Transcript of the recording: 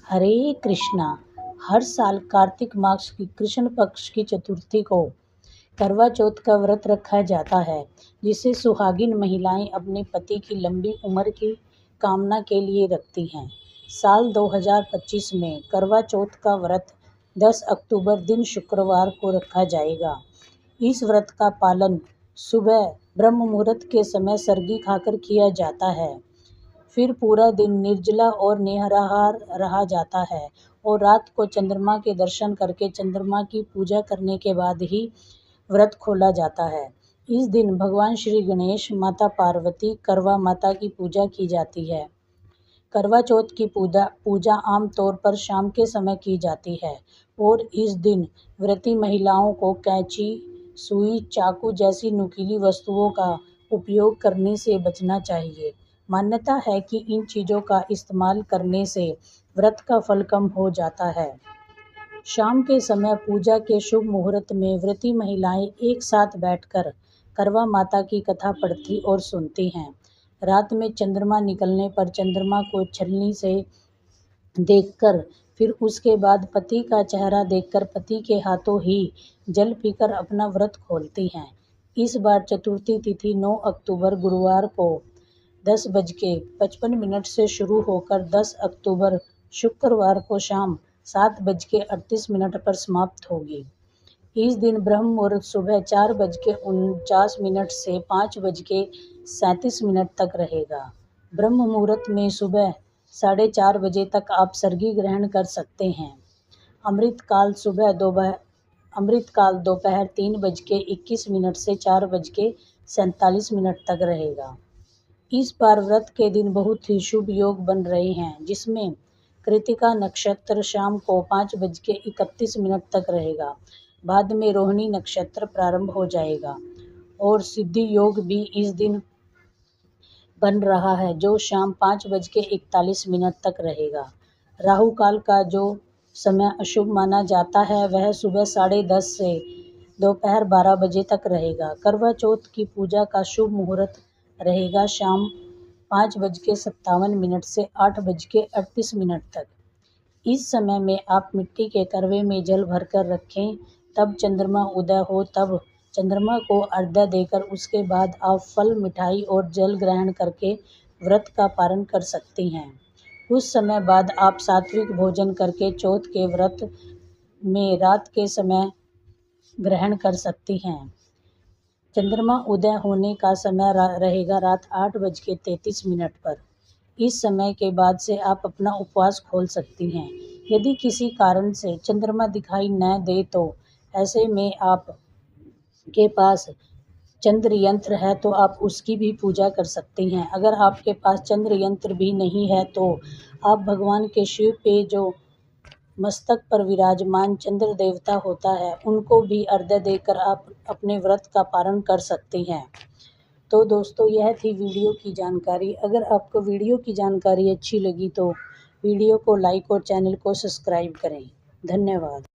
हरे कृष्णा। हर साल कार्तिक मास की कृष्ण पक्ष की चतुर्थी को करवा चौथ का व्रत रखा जाता है, जिसे सुहागिन महिलाएं अपने पति की लंबी उम्र की कामना के लिए रखती हैं। साल 2025 में करवा चौथ का व्रत 10 अक्टूबर दिन शुक्रवार को रखा जाएगा। इस व्रत का पालन सुबह ब्रह्म मुहूर्त के समय सरगी खाकर किया जाता है। फिर पूरा दिन निर्जला और निराहार रहा जाता है और रात को चंद्रमा के दर्शन करके चंद्रमा की पूजा करने के बाद ही व्रत खोला जाता है। इस दिन भगवान श्री गणेश, माता पार्वती, करवा माता की पूजा की जाती है। करवा चौथ की पूजा आम तौर पर शाम के समय की जाती है और इस दिन व्रती महिलाओं को कैंची, सुई, चाकू जैसी नुकीली वस्तुओं का उपयोग करने से बचना चाहिए। मान्यता है कि इन चीज़ों का इस्तेमाल करने से व्रत का फल कम हो जाता है। शाम के समय पूजा के शुभ मुहूर्त में व्रती महिलाएं एक साथ बैठकर करवा माता की कथा पढ़ती और सुनती हैं। रात में चंद्रमा निकलने पर चंद्रमा को छलनी से देखकर, फिर उसके बाद पति का चेहरा देखकर पति के हाथों ही जल पीकर अपना व्रत खोलती हैं। इस बार चतुर्थी तिथि 9 अक्टूबर गुरुवार को 10:55 से शुरू होकर 10 अक्टूबर शुक्रवार को शाम 7:38 पर समाप्त होगी। इस दिन ब्रह्म मुहूर्त सुबह 4:49 से 5:37 तक रहेगा। ब्रह्म मुहूर्त में सुबह 4:30 बजे तक आप सरगी ग्रहण कर सकते हैं। अमृतकाल दोपहर 3:21 से 4:47 तक रहेगा। इस बार व्रत के दिन बहुत ही शुभ योग बन रहे हैं, जिसमें कृतिका नक्षत्र शाम को 5:31 तक रहेगा। बाद में रोहिणी नक्षत्र प्रारंभ हो जाएगा और सिद्धि योग भी इस दिन बन रहा है, जो शाम 5:41 तक रहेगा। राहु काल का जो समय अशुभ माना जाता है, वह सुबह 10:30 से दोपहर 12 बजे तक रहेगा। करवा चौथ की पूजा का शुभ मुहूर्त रहेगा शाम 5:57 से 8:38 तक। इस समय में आप मिट्टी के करवे में जल भरकर रखें, तब चंद्रमा उदय हो तब चंद्रमा को अर्घ्य देकर उसके बाद आप फल, मिठाई और जल ग्रहण करके व्रत का पारण कर सकती हैं। कुछ समय बाद आप सात्विक भोजन करके चौथ के व्रत में रात के समय ग्रहण कर सकती हैं। चंद्रमा उदय होने का समय रहेगा रात 8:33 पर। इस समय के बाद से आप अपना उपवास खोल सकती हैं। यदि किसी कारण से चंद्रमा दिखाई न दे तो ऐसे में आप के पास चंद्र यंत्र है तो आप उसकी भी पूजा कर सकती हैं। अगर आपके पास चंद्र यंत्र भी नहीं है तो आप भगवान के शिव पे जो मस्तक पर विराजमान चंद्र देवता होता है, उनको भी अर्घ्य देकर आप अपने व्रत का पारण कर सकती हैं। तो दोस्तों, यह थी वीडियो की जानकारी। अगर आपको वीडियो की जानकारी अच्छी लगी तो वीडियो को लाइक और चैनल को सब्सक्राइब करें। धन्यवाद।